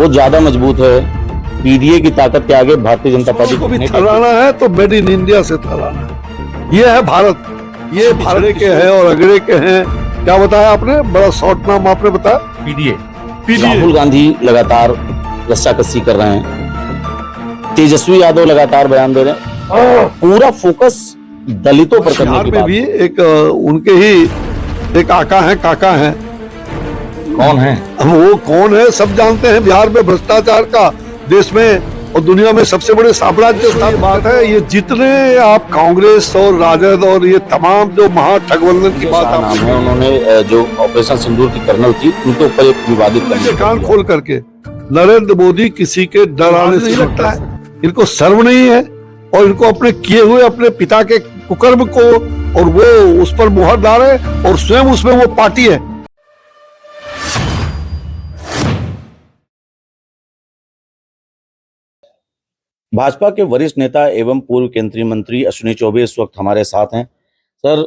वो ज्यादा मजबूत है। पीडीए की ताकत के आगे भारतीय जनता पार्टी को भी थराना है तो मेड इन इंडिया से थराना है। ये है भारत, ये भारत के हैं और अगड़े के हैं। क्या बताया आपने, बड़ा शॉर्ट नाम आपने बताया, पीडीए। राहुल गांधी लगातार रस्साकसी कर रहे हैं, तेजस्वी यादव लगातार बयान दे रहे हैं, पूरा फोकस दलितों पर करने की में बात। भी एक उनके ही एक आका है, काका है। कौन है वो कौन है सब जानते हैं। बिहार में भ्रष्टाचार का देश में और दुनिया में सबसे बड़े साम्राज्य की बात है। ये जितने आप कांग्रेस और राजद और ये तमाम जो महाठगबंधन की बात नाम है, उन्होंने जो ऑपरेशन सिंदूर की कर्नल थी उनके ऊपर एक विवादित कान खोल करके नरेंद्र मोदी किसी के डराने से लगता है, इनको शर्म नहीं है और इनको अपने किए हुए अपने पिता के कुकर्म को और वो उस पर मुहर डाले और स्वयं उसमें वो पार्टी है। भाजपा के वरिष्ठ नेता एवं पूर्व केंद्रीय मंत्री अश्विनी चौबे इस वक्त हमारे साथ हैं। सर,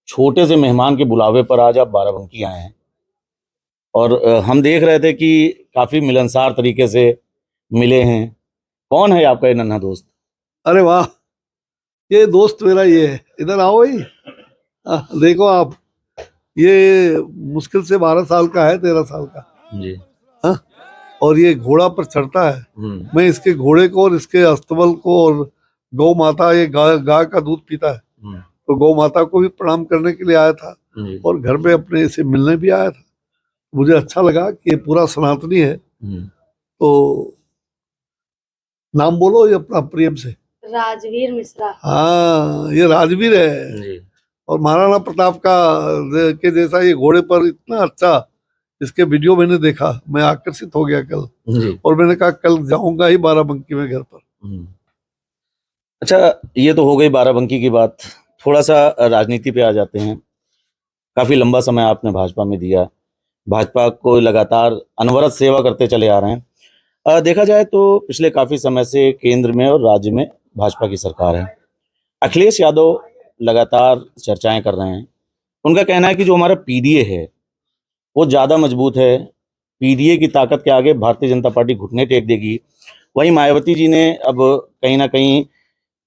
छोटे से मेहमान के बुलावे पर आज आप बाराबंकी आए हैं और हम देख रहे थे कि काफी मिलनसार तरीके से मिले हैं। कौन है आपका ये नन्हा दोस्त? अरे वाह, ये दोस्त मेरा ये है, इधर आओ ही। देखो आप, ये मुश्किल से 12 साल का है, 13 साल का जी। हाँ, और ये घोड़ा पर चढ़ता है। मैं इसके घोड़े को और इसके अस्तबल को और गौ माता, ये गाय का दूध पीता है, तो गौ माता को भी प्रणाम करने के लिए आया था और घर में अपने इसे मिलने भी आया था। मुझे अच्छा लगा कि ये पूरा सनातनी है। तो नाम बोलो ये अपना प्रेम से। राजवीर मिश्रा। हाँ, ये राजवीर है और महाराणा प्रताप का के जैसा ये घोड़े पर इतना अच्छा, इसके वीडियो मैंने देखा, मैं आकर्षित हो गया कल और मैंने कहा कल जाऊंगा ही बाराबंकी में घर पर। अच्छा, ये तो हो गई बाराबंकी की बात। थोड़ा सा राजनीति पे आ जाते हैं। काफी लंबा समय आपने भाजपा में दिया, भाजपा को लगातार अनवरत सेवा करते चले आ रहे हैं। देखा जाए तो पिछले काफी समय से केंद्र में और राज्य में भाजपा की सरकार है। अखिलेश यादव लगातार चर्चाएं कर रहे हैं। उनका कहना है कि जो हमारा पीडीए है वो ज्यादा मजबूत है, पीडीए की ताकत के आगे भारतीय जनता पार्टी घुटने टेक देगी। वहीं मायावती जी ने अब कहीं ना कहीं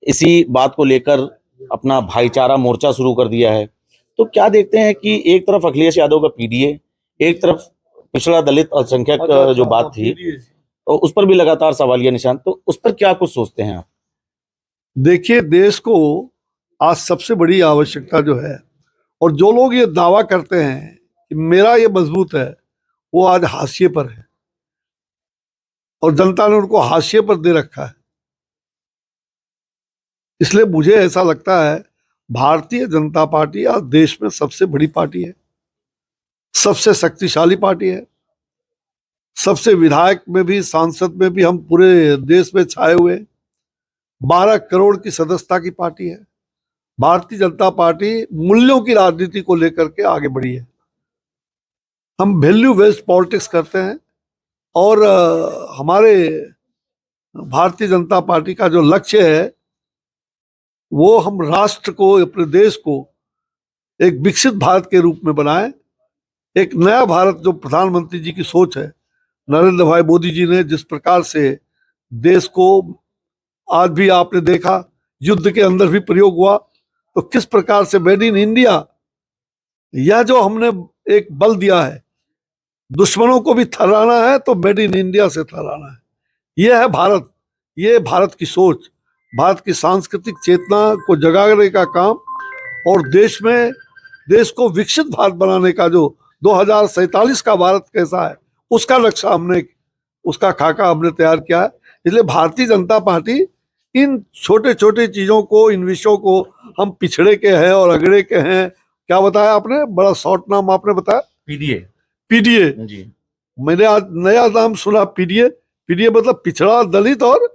इसी बात को लेकर अपना भाईचारा मोर्चा शुरू कर दिया है। तो क्या देखते हैं कि एक तरफ अखिलेश यादव का पीडीए, एक तरफ पिछड़ा दलित अल्पसंख्यक जो बात थी, तो उस पर भी लगातार सवालिया निशान, तो उस पर क्या कुछ सोचते हैं आप? देखिए, देश को आज सबसे बड़ी आवश्यकता जो है, और जो लोग ये दावा करते हैं कि मेरा ये मजबूत है, वो आज हाशिए पर है और जनता ने उनको हाशिए पर दे रखा है। इसलिए मुझे ऐसा लगता है भारतीय जनता पार्टी आज देश में सबसे बड़ी पार्टी है, सबसे शक्तिशाली पार्टी है, सबसे विधायक में भी सांसद में भी हम पूरे देश में छाए हुए, 12 करोड़ की सदस्यता की पार्टी है। भारतीय जनता पार्टी मूल्यों की राजनीति को लेकर के आगे बढ़ी है। हम वैल्यू बेस्ड पॉलिटिक्स करते हैं और हमारे भारतीय जनता पार्टी का जो लक्ष्य है वो हम राष्ट्र को, अपने देश को एक विकसित भारत के रूप में बनाएं। एक नया भारत, जो प्रधानमंत्री जी की सोच है, नरेंद्र भाई मोदी जी ने जिस प्रकार से देश को, आज भी आपने देखा युद्ध के अंदर भी प्रयोग हुआ, तो किस प्रकार से मेड इन इंडिया, यह जो हमने एक बल दिया है, दुश्मनों को भी थराना है तो मेड इन इंडिया से थराना है। यह है भारत, ये भारत की सोच, भारत की सांस्कृतिक चेतना को जगाने का काम और देश को विकसित भारत बनाने का जो 2047 का भारत कैसा है उसका लक्ष्य हमने, उसका खाका हमने तैयार किया है। इसलिए भारतीय जनता पार्टी इन छोटे छोटे चीजों को, इन विषयों को, हम पिछड़े के हैं और अगड़े के हैं। क्या बताया आपने, बड़ा शॉर्ट नाम आपने बताया, पीडीए जी। मैंने आज नया नाम सुना, पीडीए। पीडीए मतलब पिछड़ा दलित और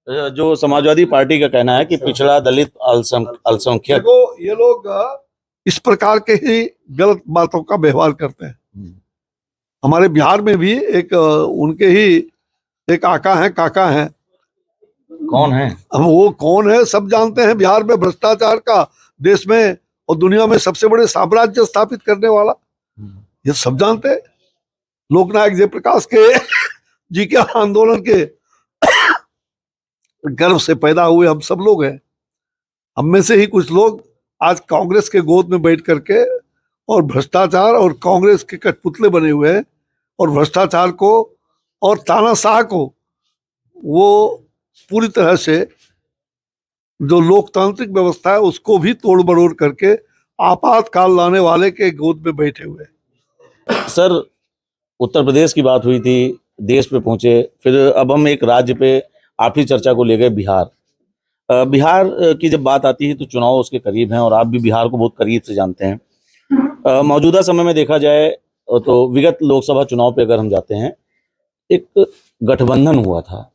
जो समाजवादी पार्टी का कहना है कि पिछड़ा दलित अल्पसंख्यक। देखो, ये लोग इस प्रकार के ही गलत बातों का व्यवहार करते हैं। हमारे बिहार में भी एक उनके ही एक आका है, काका है। कौन है वो कौन है सब जानते हैं। बिहार में भ्रष्टाचार का देश में और दुनिया में सबसे बड़े साम्राज्य स्थापित करने वाला, ये सब जानते हैं। लोकनायक जयप्रकाश के जी के आंदोलन के गर्व से पैदा हुए हम सब लोग हैं। हम में से ही कुछ लोग आज कांग्रेस के गोद में बैठ करके और भ्रष्टाचार और कांग्रेस के कठपुतले बने हुए हैं, और भ्रष्टाचार को और तानाशाह को वो पूरी तरह से जो लोकतांत्रिक व्यवस्था है उसको भी तोड़ मरोड़ करके आपातकाल लाने वाले के गोद में बैठे हुए हैं। सर, उत्तर प्रदेश की बात हुई थी, देश पे पहुंचे, फिर अब हम एक राज्य पे आखिरी चर्चा को ले गए, बिहार। बिहार की जब बात आती है तो चुनाव उसके करीब हैं और आप भी बिहार को बहुत करीब से जानते हैं। मौजूदा समय में देखा जाए तो विगत लोकसभा चुनाव पे अगर हम जाते हैं, एक गठबंधन हुआ था,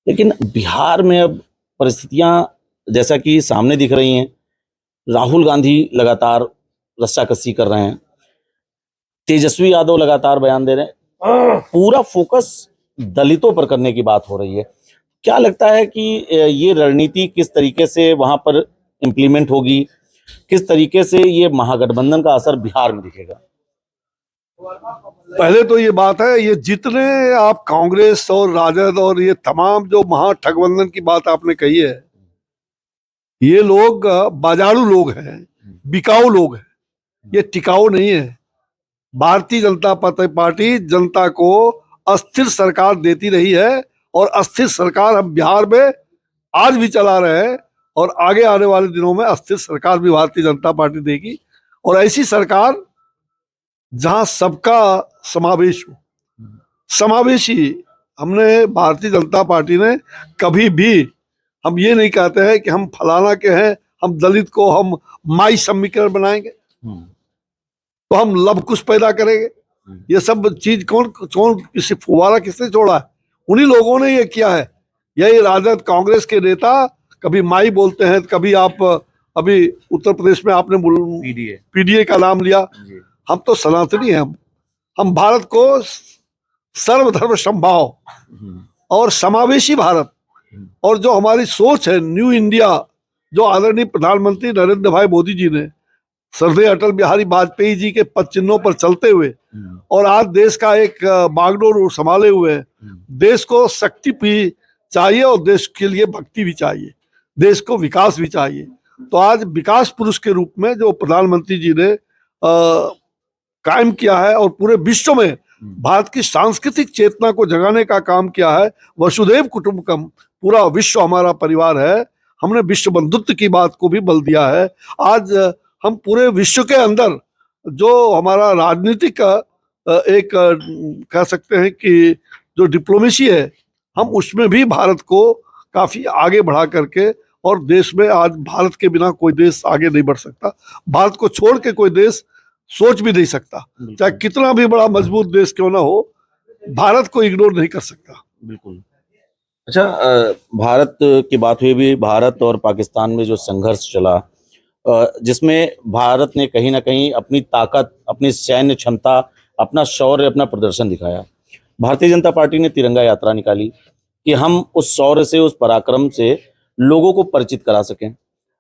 लेकिन बिहार में अब परिस्थितियां जैसा कि सामने दिख रही हैं, राहुल गांधी लगातार रस्साकसी कर रहे हैं, तेजस्वी यादव लगातार बयान दे रहे हैं, पूरा फोकस दलितों पर करने की बात हो रही है। क्या लगता है कि ये रणनीति किस तरीके से वहां पर इम्प्लीमेंट होगी, किस तरीके से ये महागठबंधन का असर बिहार में दिखेगा? पहले तो ये बात है, ये जितने आप कांग्रेस और राजद और ये तमाम जो महागठबंधन की बात आपने कही है, ये लोग बाजारू लोग हैं, बिकाऊ लोग हैं, ये टिकाऊ नहीं है। भारतीय जनता पार्टी जनता को अस्थिर सरकार देती रही है, और अस्थिर सरकार हम बिहार में आज भी चला रहे हैं, और आगे आने वाले दिनों में अस्थिर सरकार भी भारतीय जनता पार्टी देगी। और ऐसी सरकार जहां सबका समावेश हो, समावेशी, हमने भारतीय जनता पार्टी ने कभी भी, हम ये नहीं कहते हैं कि हम फलाना के हैं, हम दलित को हम माई समीकरण बनाएंगे तो हम लव कुश पैदा करेंगे। ये सब चीज कौन कौन किसी फुवारा किसने छोड़ा है? उन्हीं लोगों ने ये किया है। यही राजद कांग्रेस के नेता कभी माई बोलते हैं, कभी आप अभी उत्तर प्रदेश में आपने पीडीए का नाम लिया। हम तो सनातनी हैं, हम भारत को सर्वधर्म समभाव और समावेशी भारत, और जो हमारी सोच है न्यू इंडिया, जो आदरणीय प्रधानमंत्री नरेंद्र भाई मोदी जी ने श्रद्धेय अटल बिहारी वाजपेयी जी के पद चिन्हों पर चलते हुए और आज देश का एक बागडोर संभाले हुए, देश को शक्ति भी चाहिए और देश के लिए भक्ति भी चाहिए, देश को विकास भी चाहिए। तो आज विकास पुरुष के रूप में जो प्रधानमंत्री जी ने कायम किया है और पूरे विश्व में भारत की सांस्कृतिक चेतना को जगाने का काम किया है, वसुधैव कुटुंबकम, पूरा विश्व हमारा परिवार है, हमने विश्व बंधुत्व की बात को भी बल दिया है। आज हम पूरे विश्व के अंदर जो हमारा राजनीतिक एक कह सकते हैं कि जो डिप्लोमेसी है, हम उसमें भी भारत को काफी आगे बढ़ा करके, और देश में आज भारत के बिना कोई देश आगे नहीं बढ़ सकता, भारत को छोड़ के कोई देश सोच भी नहीं सकता, चाहे कितना भी बड़ा मजबूत देश क्यों ना हो, भारत को इग्नोर नहीं कर सकता। बिल्कुल। अच्छा, भारत की बात हुई भी, भारत और पाकिस्तान में जो संघर्ष चला, जिसमें भारत ने कहीं ना कहीं अपनी ताकत, अपनी सैन्य क्षमता, अपना शौर्य, अपना प्रदर्शन दिखाया। भारतीय जनता पार्टी ने तिरंगा यात्रा निकाली कि हम उस शौर्य से, उस पराक्रम से लोगों को परिचित करा सकें।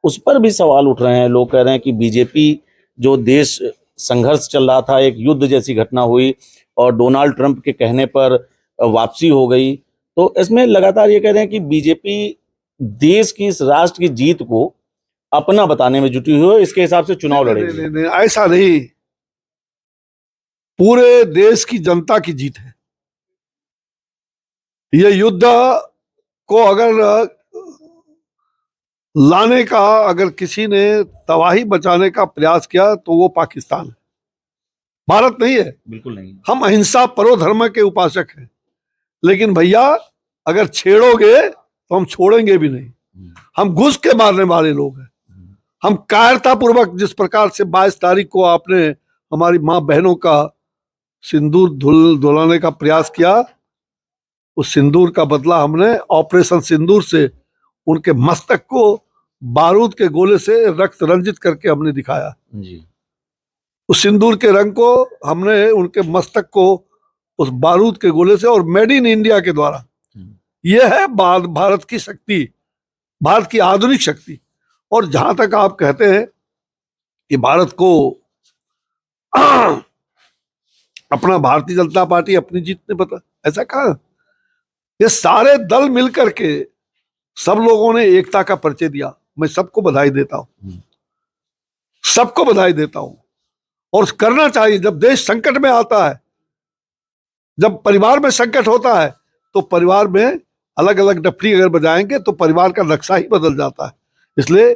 उस पर भी सवाल उठ रहे हैं, लोग कह रहे हैं कि बीजेपी, जो देश संघर्ष चल रहा था, एक युद्ध जैसी घटना हुई और डोनाल्ड ट्रंप के कहने पर वापसी हो गई, तो इसमें लगातार ये कह रहे हैं कि बीजेपी देश की, इस राष्ट्र की जीत को अपना बताने में जुटी हुई है, इसके हिसाब से चुनाव लड़ेगी। नहीं, ऐसा नहीं, पूरे देश की जनता की जीत है। ये युद्ध को अगर लाने का, अगर किसी ने तबाही बचाने का प्रयास किया तो वो पाकिस्तान है, भारत नहीं है। बिल्कुल नहीं। हम अहिंसा परोधर्म के उपासक हैं, लेकिन भैया अगर छेड़ोगे तो हम छोड़ेंगे भी नहीं। हम घुस के मारने वाले लोग हैं। हम कायरता पूर्वक, जिस प्रकार से 22 तारीख को आपने हमारी माँ बहनों का सिंदूर धुलाने का प्रयास किया, उस सिंदूर का बदला हमने ऑपरेशन सिंदूर से उनके मस्तक को बारूद के गोले से रक्त रंजित करके हमने दिखाया जी। उस सिंदूर के रंग को हमने उनके मस्तक को उस बारूद के गोले से, और मेड इन इंडिया के द्वारा। यह है भारत की शक्ति, भारत की आधुनिक शक्ति। और जहां तक आप कहते हैं कि भारत को अपना, भारतीय जनता पार्टी अपनी जीत नहीं पता, ऐसा कहा। ये सारे दल मिलकर के सब लोगों ने एकता का परिचय दिया। मैं सबको बधाई देता हूं, सबको बधाई देता हूं। और करना चाहिए। जब देश संकट में आता है, जब परिवार में संकट होता है, तो परिवार में अलग अलग डफली अगर बजाएंगे तो परिवार का नक्शा ही बदल जाता है। इसलिए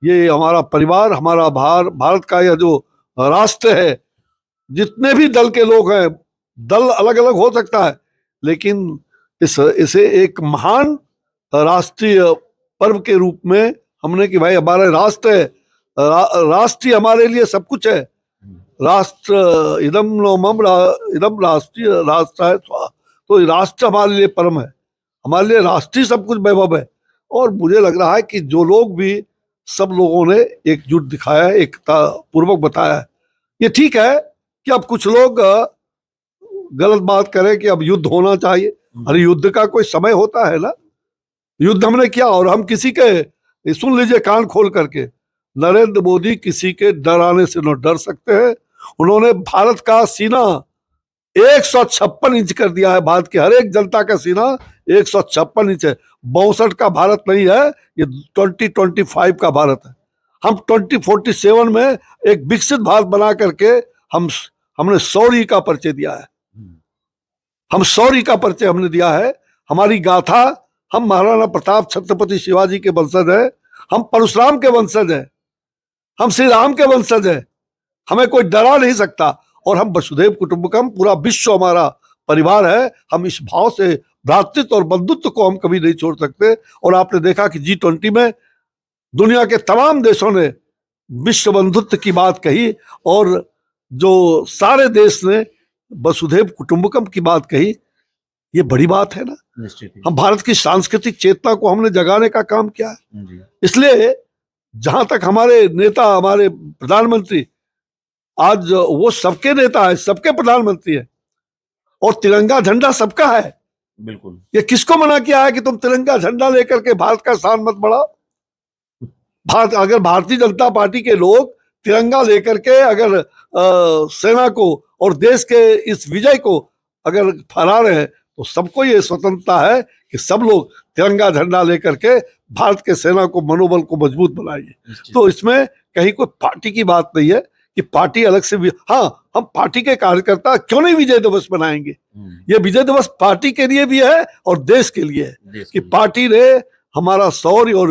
ये हमारा परिवार, हमारा भारत का यह जो राष्ट्र है, जितने भी दल के लोग हैं, दल अलग अलग हो सकता है, लेकिन इसे एक महान राष्ट्रीय पर्व के रूप में हमने कि भाई हमारा राष्ट्र है, राष्ट्रीय हमारे लिए सब कुछ है। राष्ट्र इदम नोमम इदम राष्ट्रीय राष्ट्र है, तो राष्ट्र हमारे लिए परम है, हमारे लिए राष्ट्रीय सब कुछ वैभव है। और मुझे लग रहा है कि जो लोग भी, सब लोगों ने एकजुट दिखाया है, एकता पूर्वक बताया है। ये ठीक है कि अब कुछ लोग गलत बात करें कि अब युद्ध होना चाहिए। अरे युद्ध का कोई समय होता है ना? युद्ध हमने किया, और हम किसी के, सुन लीजिए कान खोल करके, नरेंद्र मोदी किसी के डराने से न डर सकते हैं। उन्होंने भारत का सीना 156 इंच कर दिया है। भारत की हर एक जनता का सीना 156 इंच है। 62 का भारत नहीं है, ये 2025 का भारत है। हम 2047 में एक विकसित भारत बना करके हमने शौर्य का परिचय दिया है। हम शौर्य का परिचय हमने दिया है। हमारी गाथा, हम महाराणा प्रताप छत्रपति शिवाजी के वंशज हैं, हम परशुराम के वंशज हैं, हम श्री राम के वंशज हैं। हमें कोई डरा नहीं सकता। और हम वसुधैव कुटुंबकम, पूरा विश्व हमारा परिवार है। हम इस भाव से भ्रातृत्व और बंधुत्व को हम कभी नहीं छोड़ सकते। और आपने देखा कि G20 में दुनिया के तमाम देशों ने विश्व बंधुत्व की बात कही, और जो सारे देश ने वसुधैव कुटुंबकम की बात कही। ये बड़ी बात है ना। हम भारत की सांस्कृतिक चेतना को हमने जगाने का काम किया है। इसलिए जहां तक हमारे नेता, हमारे प्रधानमंत्री, आज वो सबके नेता है, सबके प्रधानमंत्री है, और तिरंगा झंडा सबका है। बिल्कुल। ये किसको मना किया है कि तुम तिरंगा झंडा लेकर के भारत का शान मत बढ़ाओ? अगर भारतीय जनता पार्टी के लोग तिरंगा लेकर के अगर सेना को और देश के इस विजय को अगर फहरा रहे हैं, तो सबको ये स्वतंत्रता है कि सब लोग तिरंगा झंडा लेकर के भारत के सेना को, मनोबल को मजबूत बनाइए। तो इसमें कहीं कोई पार्टी की बात नहीं है कि पार्टी अलग से हाँ, हम पार्टी के कार्यकर्ता क्यों नहीं विजय दिवस मनाएंगे? ये विजय दिवस पार्टी के लिए भी है और देश के लिए है कि पार्टी ने हमारा शौर्य और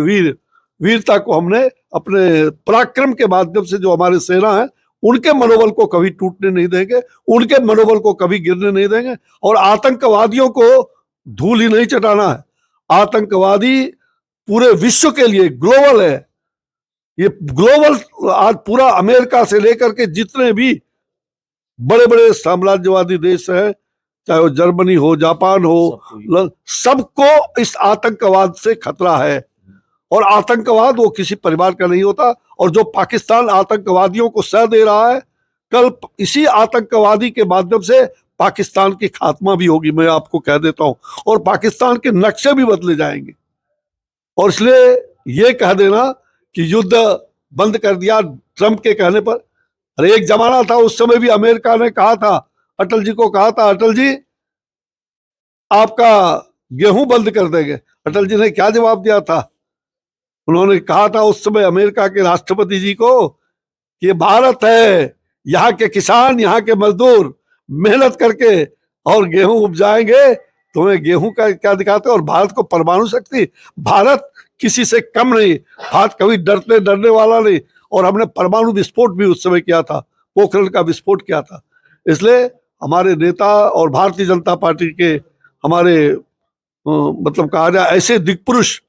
वीरता को हमने अपने पराक्रम के माध्यम से, जो हमारे सेना है, उनके मनोबल को कभी टूटने नहीं देंगे, उनके मनोबल को कभी गिरने नहीं देंगे। और आतंकवादियों को धूल ही नहीं चटाना है। आतंकवादी पूरे विश्व के लिए ग्लोबल है। ये ग्लोबल आज पूरा अमेरिका से लेकर के जितने भी बड़े बड़े साम्राज्यवादी देश हैं, चाहे वो जर्मनी हो, जापान हो, सबको इस आतंकवाद से खतरा है। और आतंकवाद वो किसी परिवार का नहीं होता। और जो पाकिस्तान आतंकवादियों को सह दे रहा है, कल इसी आतंकवादी के माध्यम से पाकिस्तान की खात्मा भी होगी, मैं आपको कह देता हूं। और पाकिस्तान के नक्शे भी बदले जाएंगे। और इसलिए ये कह देना कि युद्ध बंद कर दिया ट्रंप के कहने पर, अरे एक जमाना था, उस समय भी अमेरिका ने कहा था, अटल जी को कहा था, अटल जी आपका गेहूं बंद कर देंगे। अटल जी ने क्या जवाब दिया था? उन्होंने कहा था उस समय अमेरिका के राष्ट्रपति जी को कि ये भारत है, यहाँ के किसान, यहाँ के मजदूर मेहनत करके और गेहूं उपजाएंगे, तुम्हें गेहूं का क्या दिखाते? और भारत को परमाणु शक्ति, भारत किसी से कम नहीं, भारत कभी डरने वाला नहीं। और हमने परमाणु विस्फोट भी उस समय किया था, पोखरण का विस्फोट किया था। इसलिए हमारे नेता और भारतीय जनता पार्टी के हमारे मतलब कहा जाए ऐसे दिग्पुरुष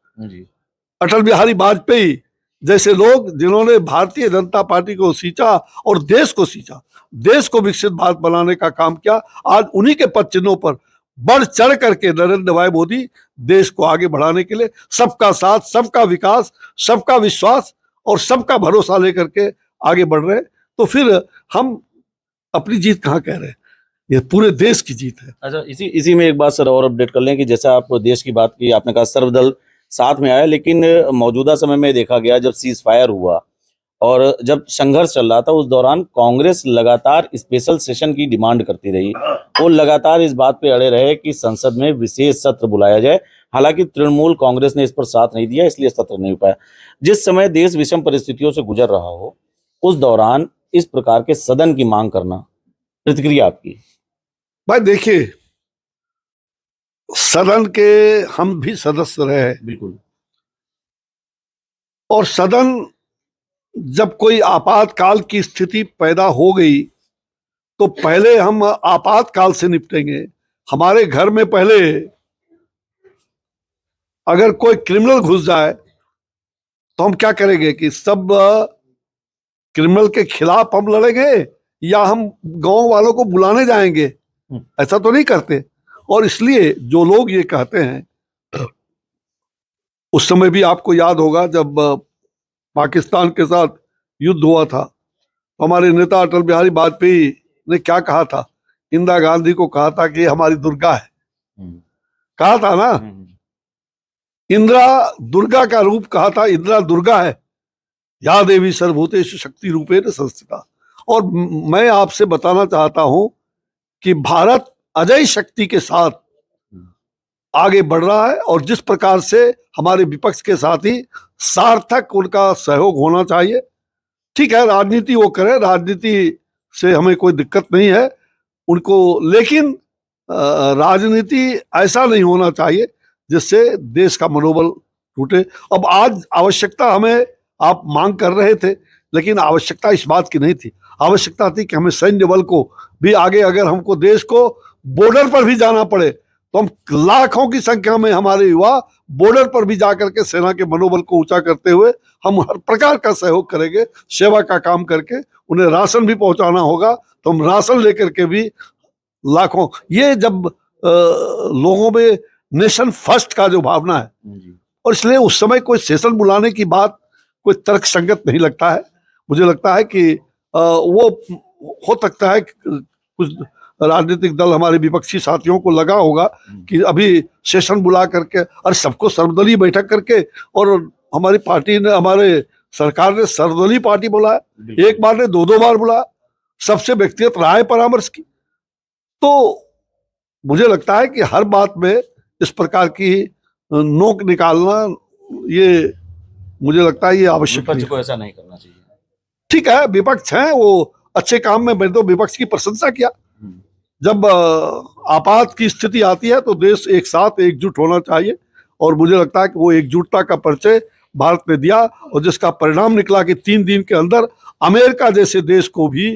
अटल बिहारी वाजपेयी जैसे लोग, जिन्होंने भारतीय जनता पार्टी को सींचा और देश को सींचा, देश को विकसित भारत बनाने का काम किया, आज उन्हीं के पद चिन्हों पर बढ़ चढ़ करके नरेंद्र भाई मोदी देश को आगे बढ़ाने के लिए सबका साथ, सबका विकास, सबका विश्वास और सबका भरोसा लेकर के आगे बढ़ रहे हैं। तो फिर हम अपनी जीत कहाँ कह रहे हैं? ये पूरे देश की जीत है। अच्छा, इसी में एक बात सर और अपडेट कर लें कि जैसा आप देश की बात की, आपने कहा सर्वदल साथ में आया, लेकिन मौजूदा समय में देखा गया जब सीज फायर हुआ और जब संघर्ष चल रहा था उस दौरान कांग्रेस लगातार स्पेशल सेशन की डिमांड करती रही। वो लगातार इस बात पे अड़े रहे कि संसद में विशेष सत्र बुलाया जाए। हालांकि तृणमूल कांग्रेस ने इस पर साथ नहीं दिया, इसलिए सत्र नहीं हो पाया। जिस समय देश विषम परिस्थितियों से गुजर रहा हो, उस दौरान इस प्रकार के सदन की मांग करना, प्रतिक्रिया आपकी? भाई देखिए, सदन के हम भी सदस्य रहे हैं, बिल्कुल। और सदन जब कोई आपातकाल की स्थिति पैदा हो गई तो पहले हम आपातकाल से निपटेंगे। हमारे घर में पहले अगर कोई क्रिमिनल घुस जाए तो हम क्या करेंगे कि सब क्रिमिनल के खिलाफ हम लड़ेंगे या हम गांव वालों को बुलाने जाएंगे? ऐसा तो नहीं करते। और इसलिए जो लोग ये कहते हैं, उस समय भी आपको याद होगा जब पाकिस्तान के साथ युद्ध हुआ था, हमारे नेता अटल बिहारी वाजपेयी ने क्या कहा था? इंदिरा गांधी को कहा था कि हमारी दुर्गा है, कहा था ना? इंदिरा दुर्गा का रूप कहा था, इंदिरा दुर्गा है, या देवी सर्वभूतेषु शक्ति रूपेण संस्थिता। और मैं आपसे बताना चाहता हूं कि भारत अजय शक्ति के साथ आगे बढ़ रहा है, और जिस प्रकार से हमारे विपक्ष के साथ ही सार्थक उनका सहयोग होना चाहिए। ठीक है, राजनीति वो करे, राजनीति से हमें कोई दिक्कत नहीं है उनको, लेकिन राजनीति ऐसा नहीं होना चाहिए जिससे देश का मनोबल टूटे। अब आज आवश्यकता हमें, आप मांग कर रहे थे, लेकिन आवश्यकता इस बात की नहीं थी। आवश्यकता थी कि हमें सैन्य बल को भी आगे, अगर हमको देश को बॉर्डर पर भी जाना पड़े तो हम लाखों की संख्या में हमारे युवा बॉर्डर पर भी जाकर के सेना के मनोबल को ऊंचा करते हुए हम हर प्रकार का सहयोग करेंगे, सेवा का काम करके। उन्हें राशन भी पहुंचाना होगा तो हम राशन लेकर के भी लाखों, ये जब लोगों में नेशन फर्स्ट का जो भावना है, और इसलिए उस समय कोई सेशन बुलाने की बात कोई तर्क संगत नहीं लगता है। मुझे लगता है कि वो हो सकता है कुछ राजनीतिक दल, हमारे विपक्षी साथियों को लगा होगा कि अभी सेशन बुला करके, और सबको सर्वदलीय बैठक करके, और हमारी पार्टी ने, हमारे सरकार ने सर्वदलीय पार्टी बुलाया, एक बार ने दो बार बुलाया, सबसे व्यक्तिगत राय परामर्श की। तो मुझे लगता है कि हर बात में इस प्रकार की नोक निकालना, ये मुझे लगता है ये आवश्यक विपक्ष को ऐसा नहीं करना चाहिए। ठीक है, विपक्ष है, वो अच्छे काम में, मैंने तो विपक्ष की प्रशंसा किया। जब आपात की स्थिति आती है तो देश एक साथ एकजुट होना चाहिए, और मुझे लगता है कि वो एकजुटता का परिचय भारत ने दिया, और जिसका परिणाम निकला कि 3 दिन के अंदर अमेरिका जैसे देश को भी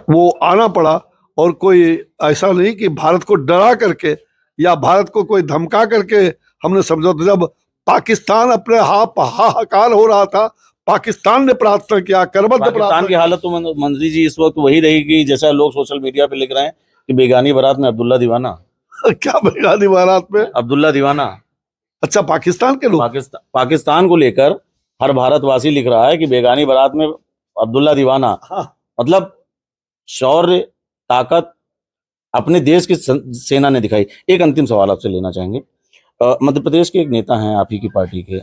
वो आना पड़ा। और कोई ऐसा नहीं कि भारत को डरा करके या भारत को कोई धमका करके हमने समझौता। जब पाकिस्तान अपने हाहाकार हो रहा था, पाकिस्तान ने प्रार्थना किया, करबद्ध पाकिस्तान प्रार्थना की हालत तो मंत्री जी इस वक्त वही रहेगी जैसा लोग सोशल मीडिया पे लिख रहे हैं कि बेगानी बारात में अब्दुल्ला दीवाना। क्या बेगानी बारात में अब्दुल्ला दीवाना? अच्छा, पाकिस्तान के लोग पाकिस्तान को लेकर हर भारतवासी लिख रहा है कि बेगानी बारात में अब्दुल्ला दीवाना। हाँ। मतलब शौर्य, ताकत अपने देश की सेना ने दिखाई। एक अंतिम सवाल आपसे लेना चाहेंगे। मध्य प्रदेश के एक नेता हैं आप ही की पार्टी के,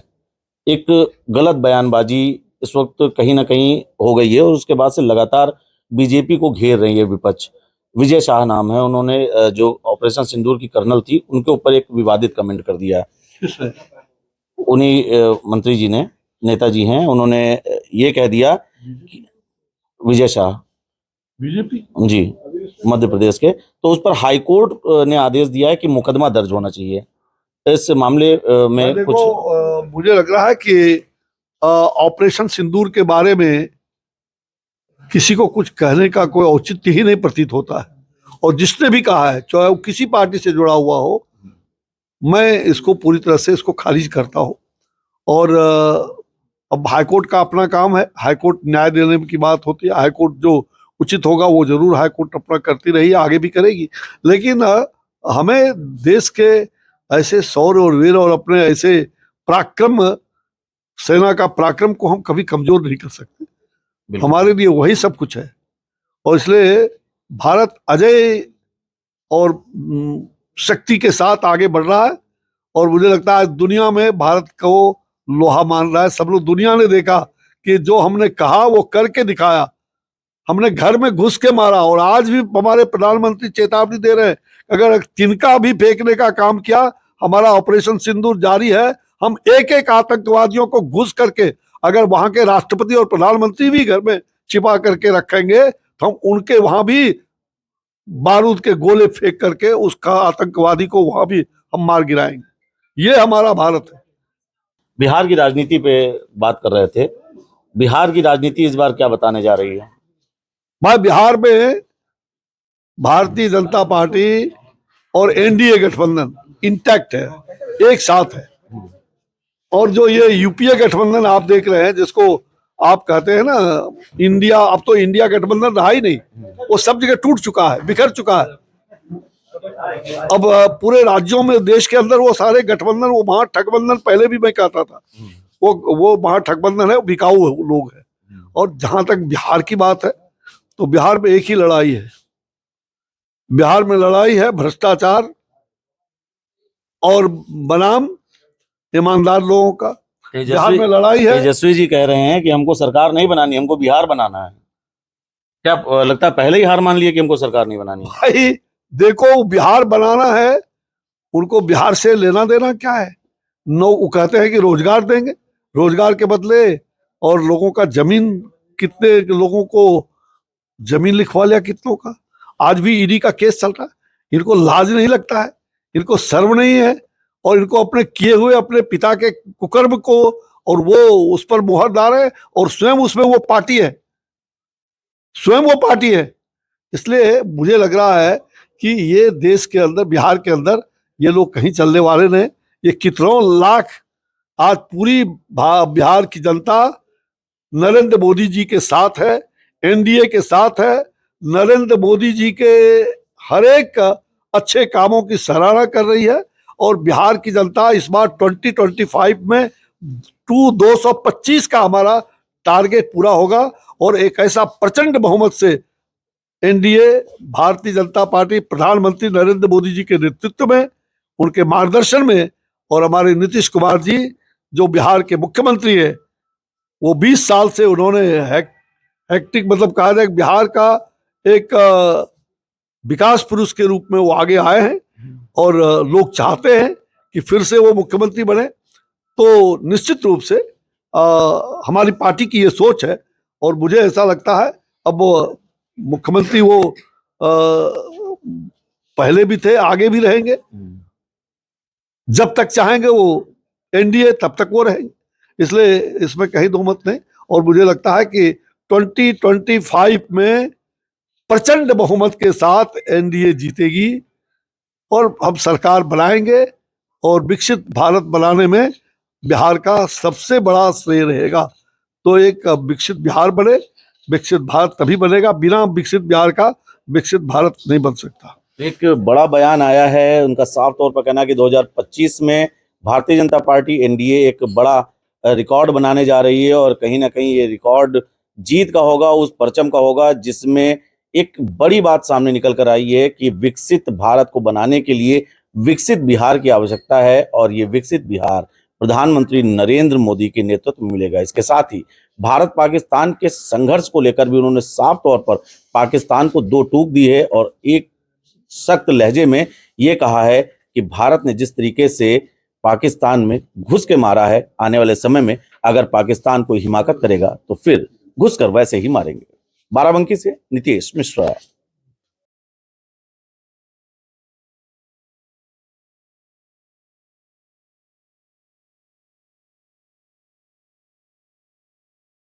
एक गलत बयानबाजी इस वक्त कहीं ना कहीं हो गई है, और उसके बाद से लगातार बीजेपी को घेर रही है विपक्ष। विजय शाह नाम है, उन्होंने जो ऑपरेशन सिंदूर की कर्नल थी उनके ऊपर एक विवादित कमेंट कर दिया। उन्हीं मंत्री जी ने, नेताजी हैं, उन्होंने ये कह दिया कि विजय शाह, बीजेपी जी, मध्य प्रदेश के, तो उस पर हाईकोर्ट ने आदेश दिया है कि मुकदमा दर्ज होना चाहिए। इस मामले में देखो, कुछ मुझे लग रहा है कि ऑपरेशन सिंदूर के बारे में किसी को कुछ कहने का कोई औचित्य ही नहीं प्रतीत होता है, और जिसने भी कहा है, चाहे वो किसी पार्टी से जुड़ा हुआ हो, मैं इसको पूरी तरह से इसको खारिज करता हूँ। और अब हाईकोर्ट का अपना काम है, हाईकोर्ट न्याय देने की बात होती है, हाईकोर्ट जो उचित होगा वो जरूर हाईकोर्ट अपना करती रही, आगे भी करेगी। लेकिन हमें देश के ऐसे शौर्य और वीर और अपने ऐसे पराक्रम, सेना का पराक्रम को हम कभी कमजोर नहीं कर सकते। हमारे लिए वही सब कुछ है, और इसलिए भारत अजय और शक्ति के साथ आगे बढ़ रहा है। और मुझे लगता है दुनिया में भारत को लोहा मान रहा है। सब लोग, दुनिया ने देखा कि जो हमने कहा वो करके दिखाया। हमने घर में घुस के मारा, और आज भी हमारे प्रधानमंत्री चेतावनी दे रहे हैं, अगर तिनका भी फेंकने का काम किया, हमारा ऑपरेशन सिंदूर जारी है। हम एक एक आतंकवादियों को घुस करके, अगर वहां के राष्ट्रपति और प्रधानमंत्री भी घर में छिपा करके रखेंगे, तो हम उनके वहां भी बारूद के गोले फेंक करके उसका आतंकवादी को वहां भी हम मार गिराएंगे। ये हमारा भारत है। बिहार की राजनीति पे बात कर रहे थे। बिहार की राजनीति इस बार क्या बताने जा रही है? भाई, बिहार में भारतीय जनता पार्टी और एनडीए गठबंधन इंटैक्ट है, एक साथ है। और जो ये यूपीए गठबंधन आप देख रहे हैं, जिसको आप कहते हैं ना इंडिया, अब तो इंडिया गठबंधन रहा ही नहीं, वो सब जगह टूट चुका है, बिखर चुका है। अब पूरे राज्यों में, देश के अंदर वो सारे गठबंधन, वो महाठगबंधन पहले भी मैं कहता था, वो महाठगबंधन है, वो बिकाऊ लोग है। और जहां तक बिहार की बात है, तो बिहार में एक ही लड़ाई है। बिहार में लड़ाई है भ्रष्टाचार और बनाम ईमानदार लोगों का। बिहार में लड़ाई है। तेजस्वी जी कह रहे हैं कि हमको सरकार नहीं बनानी, हमको बिहार बनाना है। क्या लगता है पहले ही हार मान लिए कि हमको सरकार नहीं बनानी है? भाई देखो, बिहार बनाना है, उनको बिहार से लेना देना क्या है? वो कहते हैं कि रोजगार देंगे, रोजगार के बदले, और लोगों का जमीन, कितने लोगों को जमीन लिखवा लिया, कितनों का। आज भी ईडी का केस चल रहा है। इनको लाज नहीं लगता है, इनको शर्म नहीं है, और इनको अपने किए हुए, अपने पिता के कुकर्म को, और वो उस पर मुहर डाल रहे हैं, और स्वयं उसमें वो पार्टी है, स्वयं वो पार्टी है। इसलिए मुझे लग रहा है कि ये देश के अंदर, बिहार के अंदर ये लोग कहीं चलने वाले नहीं। ये कितनों लाख, आज पूरी बिहार की जनता नरेंद्र मोदी जी के साथ है, एनडीए के साथ है। नरेंद्र मोदी जी के हर एक अच्छे कामों की सराहना कर रही है। और बिहार की जनता इस बार 2025 में 225 का हमारा टारगेट पूरा होगा, और एक ऐसा प्रचंड बहुमत से एनडीए, भारतीय जनता पार्टी, प्रधानमंत्री नरेंद्र मोदी जी के नेतृत्व में, उनके मार्गदर्शन में, और हमारे नीतीश कुमार जी जो बिहार के मुख्यमंत्री है, वो 20 साल से उन्होंने हेक्टिक, मतलब कहा जाए बिहार का एक विकास पुरुष के रूप में वो आगे आए हैं। और लोग चाहते हैं कि फिर से वो मुख्यमंत्री बने। तो निश्चित रूप से हमारी पार्टी की ये सोच है, और मुझे ऐसा लगता है, अब वो मुख्यमंत्री वो पहले भी थे, आगे भी रहेंगे। जब तक चाहेंगे वो एनडीए, तब तक वो रहेंगे। इसलिए इसमें कहीं दो मत नहीं। और मुझे लगता है कि 2025 में प्रचंड बहुमत के साथ एनडीए जीतेगी, और हम सरकार बनाएंगे, और विकसित भारत बनाने में बिहार का सबसे बड़ा श्रेय रहेगा। तो एक विकसित बिहार बने। विकसित भारत तभी बनेगा, बिना विकसित बिहार का विकसित भारत नहीं बन सकता। एक बड़ा बयान आया है, उनका साफ तौर पर कहना है कि 2025 में भारतीय जनता पार्टी एनडीए एक बड़ा रिकॉर्ड बनाने जा रही है, और कहीं ना कहीं ये रिकॉर्ड जीत का होगा, उस परचम का होगा, जिसमें एक बड़ी बात सामने निकल कर आई है कि विकसित भारत को बनाने के लिए विकसित बिहार की आवश्यकता है, और ये विकसित बिहार प्रधानमंत्री नरेंद्र मोदी के नेतृत्व में मिलेगा। इसके साथ ही भारत पाकिस्तान के संघर्ष को लेकर भी उन्होंने साफ तौर पर पाकिस्तान को दो टूक दी है, और एक सख्त लहजे में ये कहा है कि भारत ने जिस तरीके से पाकिस्तान में घुस के मारा है, आने वाले समय में अगर पाकिस्तान को हिमाकत करेगा तो फिर घुसकर वैसे ही मारेंगे। बाराबंकी से नितेश मिश्रा।